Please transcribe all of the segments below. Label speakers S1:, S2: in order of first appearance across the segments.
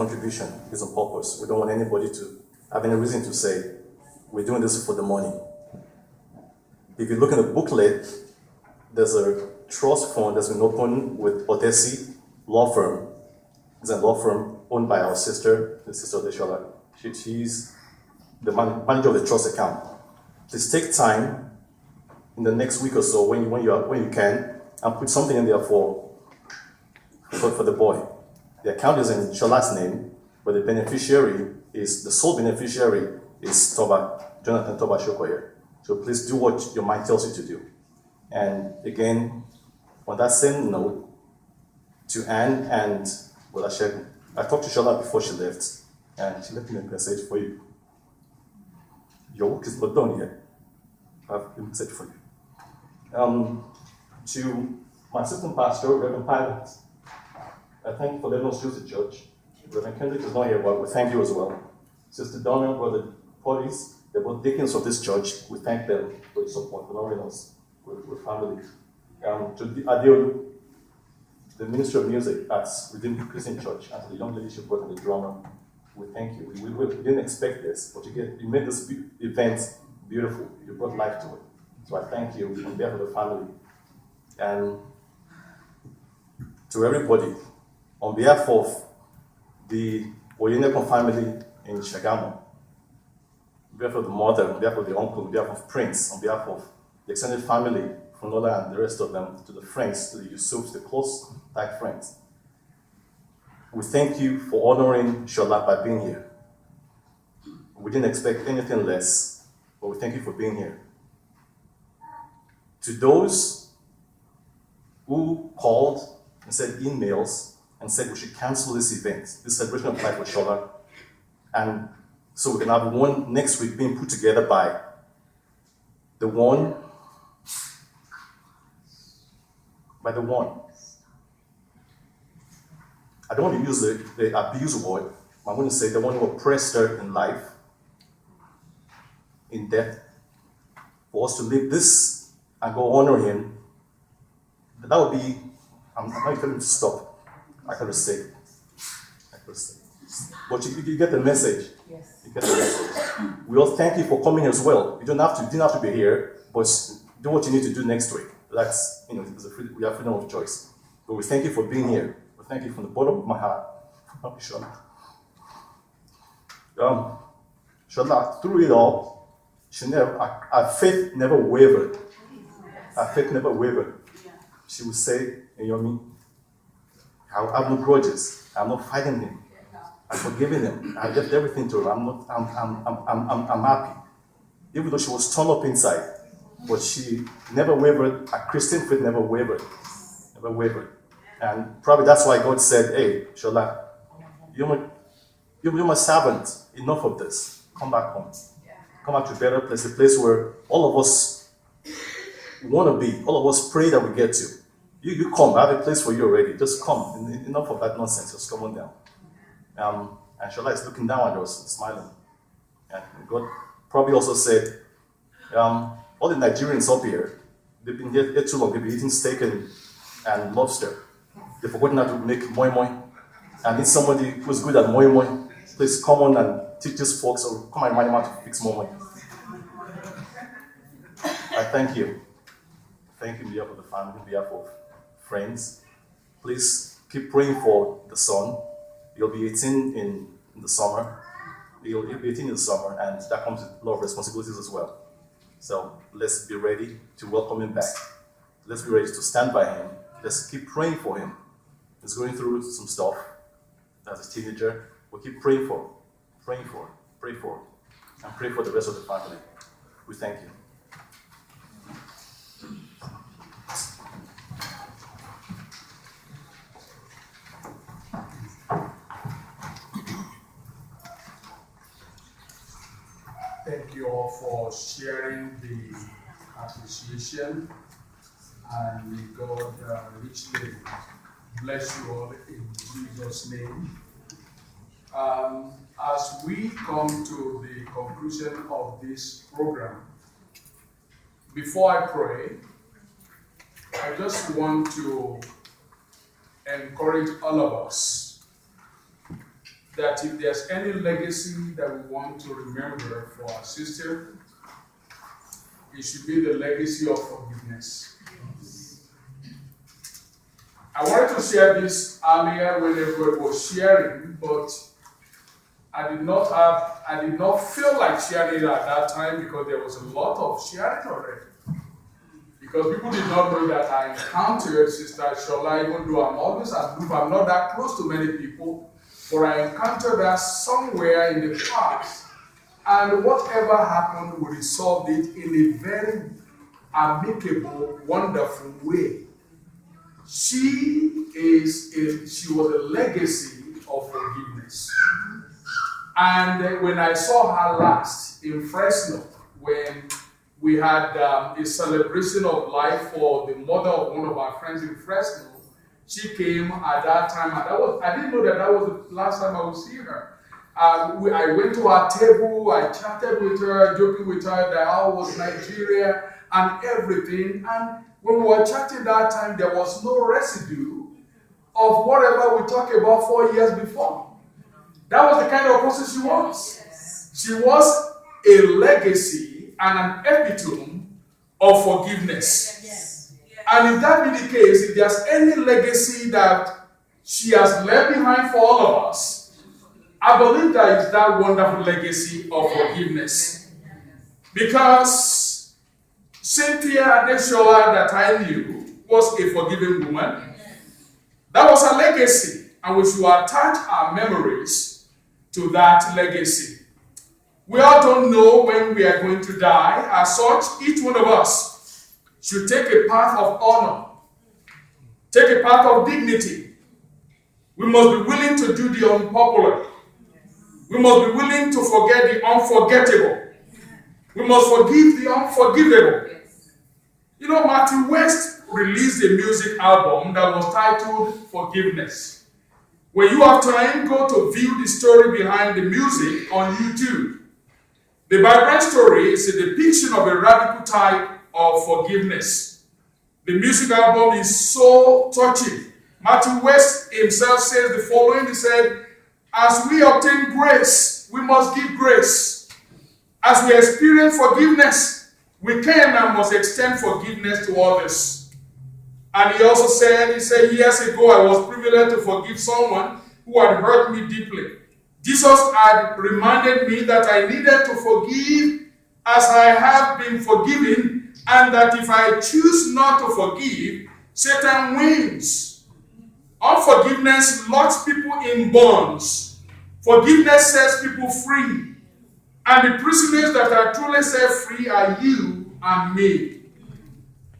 S1: contribution is on purpose. We don't want anybody to have any reason to say, we're doing this for the money. If you look in the booklet, there's a trust fund that's been opened with Odesi Law Firm. It's a law firm owned by our sister, the sister Odeshola. She's the manager of the trust account. Please take time in the next week or so when you can and put something in there for the boy. The account is in Shola's name, but the sole beneficiary is Jonathan Toba Sokoya. So please do what your mind tells you to do. And again, on that same note, to Anne and Bolashegun, I talked to Shola before she left, and she left me a message for you. Your work is not done yet. I have a message for you. To my assistant pastor, Reverend Pilot, I thank you for letting us use the church. Reverend Kendrick is not here, but we thank you as well. Sister Donna, Brother Pollis, they're both deacons of this church. We thank them for your support, for honoring us with family. To Adeolu, the Ministry of Music at Redeemed Christian Church, and to the young lady she brought in the drummer, we thank you. We didn't expect this, but you made this event beautiful. You brought life to it. So I thank you on behalf of the family. And to everybody, on behalf of the Oyenekon family in Shagamu, on behalf of the mother, on behalf of the uncle, on behalf of Prince, on behalf of the extended family, from Nola and the rest of them, to the friends, to the Yusufs, the close, tight friends, we thank you for honoring Shola by being here. We didn't expect anything less, but we thank you for being here. To those who called and sent emails and said we should cancel this event, this celebration of life with Shola, and so we can have one next week being put together by the one. I don't want to use the abuse word. I'm going to say the one who oppressed her in life, in death, for us to leave this and go honor him. That would be, I'm not telling him to stop. I could say. But you get the message. Yes. You get the message. We all thank you for coming as well. You didn't have to be here, but do what you need to do next week. That's, we have freedom of choice. But we thank you for being here. We thank you from the bottom of my heart. Shola, through it all, our faith never wavered. Our faith never wavered. She would say, Yomi, I have no grudges. I'm not fighting him. I'm forgiving him. I left everything to her. I'm happy. Even though she was torn up inside. But she never wavered. Her Christian faith never wavered. Never wavered. And probably that's why God said, hey, Shola, you're my servant. Enough of this. Come back home. Come back to a better place, a place where all of us want to be. All of us pray that we get to. You come. I have a place for you already. Just come. Enough of that nonsense. Just come on down. And Shola is looking down at us and smiling. And God probably also said, all the Nigerians up here, they've been here too long. They've been eating steak and lobster. They've forgotten how to make moi moi. And need somebody who's good at moi moi. Please come on and teach these folks, or come and remind them how to fix moi moi. I thank you. Thank you on behalf of the family, on behalf of friends. Please keep praying for the son. He'll be 18 in the summer. He'll be 18 in the summer, and that comes with a lot of responsibilities as well. So let's be ready to welcome him back. Let's be ready to stand by him. Let's keep praying for him. He's going through some stuff as a teenager. We'll keep praying for him, and pray for the rest of the family. We thank you.
S2: Thank you all for sharing the appreciation, and may God richly bless you all in Jesus' name. As we come to the conclusion of this program, before I pray, I just want to encourage all of us that if there's any legacy that we want to remember for our sister, it should be the legacy of forgiveness. I wanted to share this earlier when everybody was sharing, but I did not feel like sharing it at that time because there was a lot of sharing already. Because people did not know that I encountered Sister Shola, even though I'm always aloof, I'm not that close to many people, but I encountered her somewhere in the past. And whatever happened, we resolved it in a very amicable, wonderful way. She was a legacy of forgiveness. And when I saw her last in Fresno, when we had a celebration of life for the mother of one of our friends in Fresno, she came at that time, and I didn't know that was the last time I would see her. I went to her table, I chatted with her, joking with her that how was Nigeria and everything. And when we were chatting that time, there was no residue of whatever we talked about 4 years before. That was the kind of person she was. She was a legacy and an epitome of forgiveness. And if that be the case, if there's any legacy that she has left behind for all of us, I believe that is that wonderful legacy of forgiveness. Because Cynthia Adeshola that I knew was a forgiving woman. That was her legacy, and we should attach our memories to that legacy. We all don't know when we are going to die. As such, each one of us should take a path of honor, take a path of dignity. We must be willing to do the unpopular. We must be willing to forget the unforgettable. We must forgive the unforgivable. You know, Matthew West released a music album that was titled Forgiveness. When you have time, go to view the story behind the music on YouTube. The vibrant story is a depiction of a radical type of forgiveness. The music album is so touching. Matthew West himself says the following. He said, as we obtain grace, we must give grace. As we experience forgiveness, we can and must extend forgiveness to others. And he also said, years ago I was privileged to forgive someone who had hurt me deeply. Jesus had reminded me that I needed to forgive as I have been forgiven, and that if I choose not to forgive, Satan wins. Unforgiveness locks people in bonds. Forgiveness sets people free. And the prisoners that are truly set free are you and me.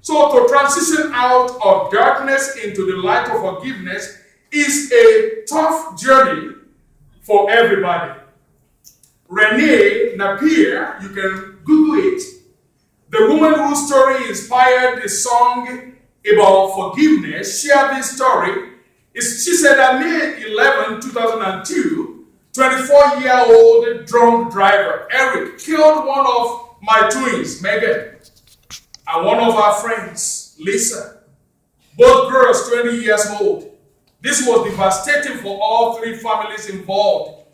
S2: So to transition out of darkness into the light of forgiveness is a tough journey for everybody. Renee Napier, you can Google it. The woman whose story inspired the song about forgiveness shared this story. She said that May 11, 2002, 24-year-old drunk driver Eric killed one of my twins, Megan, and one of our friends, Lisa. Both girls 20 years old. This was devastating for all three families involved,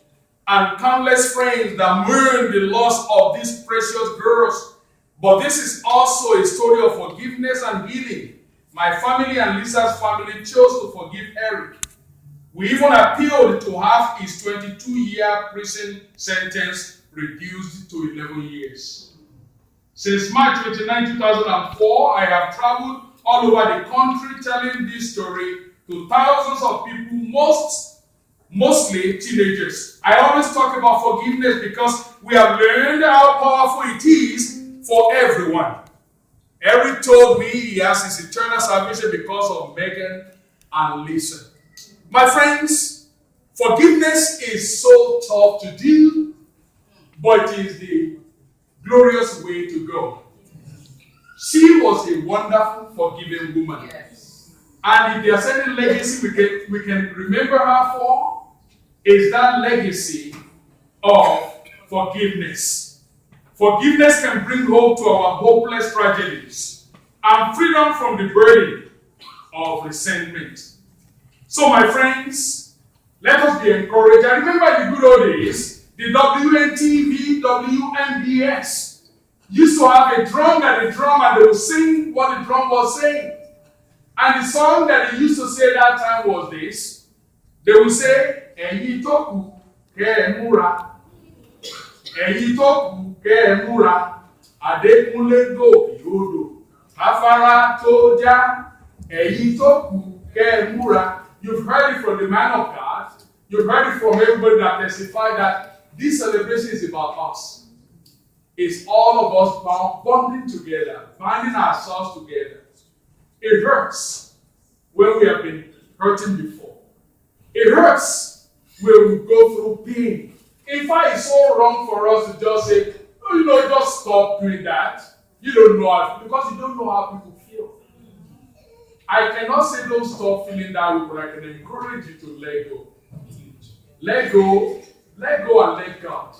S2: and countless friends that mourned the loss of these precious girls. But this is also a story of forgiveness and healing. My family and Lisa's family chose to forgive Eric. We even appealed to have his 22-year prison sentence reduced to 11 years. Since March 29, 2004, I have traveled all over the country telling this story to thousands of people, mostly teenagers. I always talk about forgiveness because we have learned how powerful it is for everyone. Eric told me he has his eternal salvation because of Megan and Lisa. My friends, forgiveness is so tough to do, but it is the glorious way to go. She was a wonderful, forgiving woman. Yes. And if there's any legacy we can remember her for, is that legacy of forgiveness. Forgiveness can bring hope to our hopeless tragedies and freedom from the burden of resentment. So, my friends, let us be encouraged. And remember know this. The WNTV, WNBS used to have a drum and they would sing what the drum was saying. And the song that they used to say that time was this. They would say, Ẹ̀yin tó kù kẹ́ ẹ múra. Ẹ̀yin tó kù kẹ́ ẹ múra. Adékúnlé gòkè odò. Afárá tó já. Ẹ̀yin tó kù kẹ́ ẹ múra. You've heard it from the man of God. You've heard it from everybody that testified that this celebration is about us. It's all of us bonding together, binding ourselves together. It hurts when we have been hurting before. It hurts when we go through pain. In fact, it's so wrong for us to just say, oh, just stop doing that. You don't know how, because you don't know how people feel. I cannot say don't stop feeling that way, but I can encourage you to let go. Let go and let God.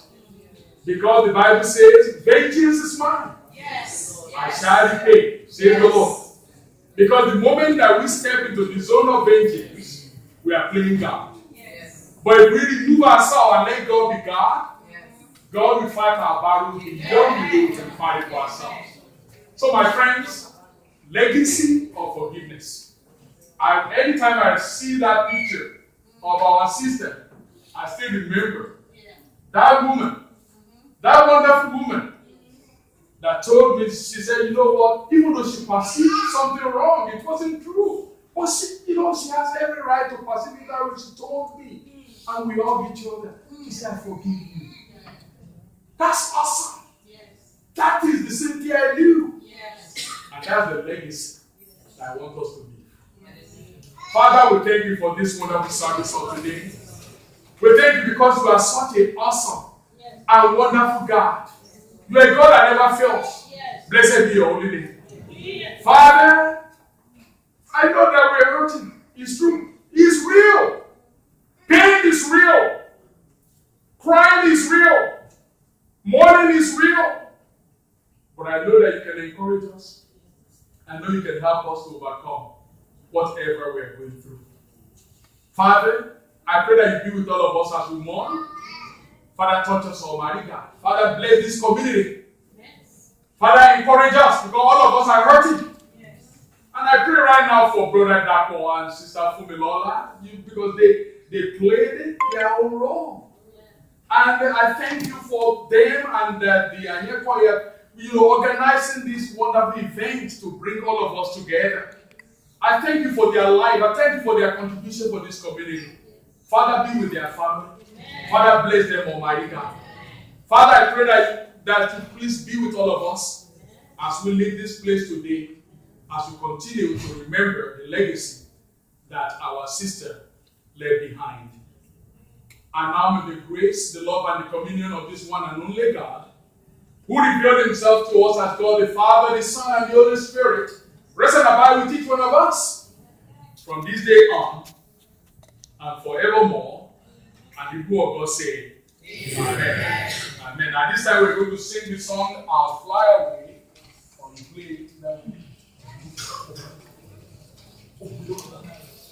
S2: Because the Bible says, vengeance is mine. Yes. I shall repay. Say the Lord. Because the moment that we step into the zone of vengeance, we are playing God. Yes. But if we remove ourselves and let God be God, yes, God will fight our battles. We don't be able to fight it for ourselves. So my friends, legacy of forgiveness. Anytime I see that picture of our sister, I still remember that woman, that wonderful woman that told me, she said, you know what, even though she perceived something wrong, it wasn't true. But she has every right to perceive it that way. She told me, and we all each other. She said, I forgive you. That's awesome. Yes. That is the same thing I do. Yes. And that's the legacy that I want us to live. Yes. Father, we thank you for this wonderful service of today. We thank you because you are such an awesome and wonderful God. You are a God that never fails. Yes. Blessed be your holy name. Yes. Father, I know that we are hurting. It's true. It's real. Pain is real. Crying is real. Mourning is real. But I know that you can encourage us. I know you can help us to overcome whatever we are going through. Father, I pray that you be with all of us as we mourn. Father, touch us, Almighty God. Father, bless this community. Yes. Father, encourage us because all of us are hurting. Yes. And I pray right now for Brother Dapo and Sister Fumilola because they played their own role. Yeah. And I thank you for them and the Anya Choir, organizing this wonderful event to bring all of us together. I thank you for their life. I thank you for their contribution for this community. Father, be with their family. Amen. Father, bless them, Almighty God. Father, I pray that you please be with all of us as we leave this place today, as we continue to remember the legacy that our sister left behind. And now may the grace, the love, and the communion of this one and only God, who revealed himself to us as God the Father, the Son, and the Holy Spirit, rest and abide with each one of us from this day on and forevermore. And the people of God say, Amen. Amen. At this time, we're going to sing the song, I'll Fly Away.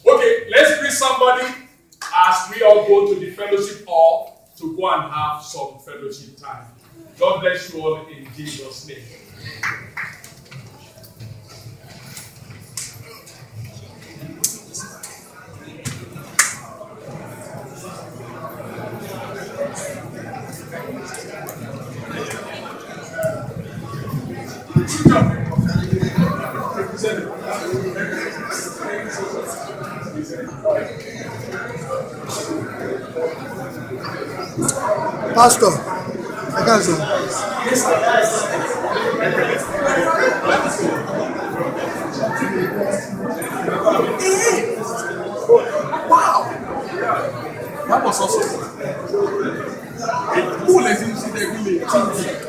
S2: Okay, let's greet somebody as we all go to the fellowship hall to go and have some fellowship time. God bless you all in Jesus' name.
S3: Pastor, I can't say. Wow! That was awesome. Who let him see the village? Okay.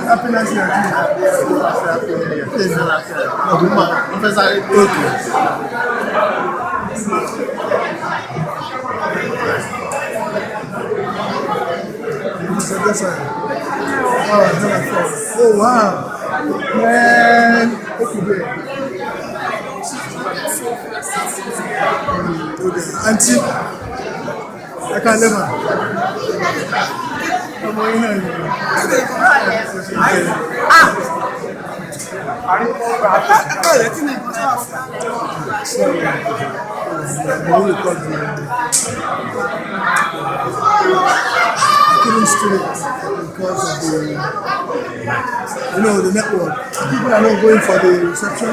S3: Happy nice year. Oh wow, man! Okay, Auntie, I can't never. I'm going on. I couldn't stream it because of the network. People are not going for the reception.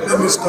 S3: Let me stop.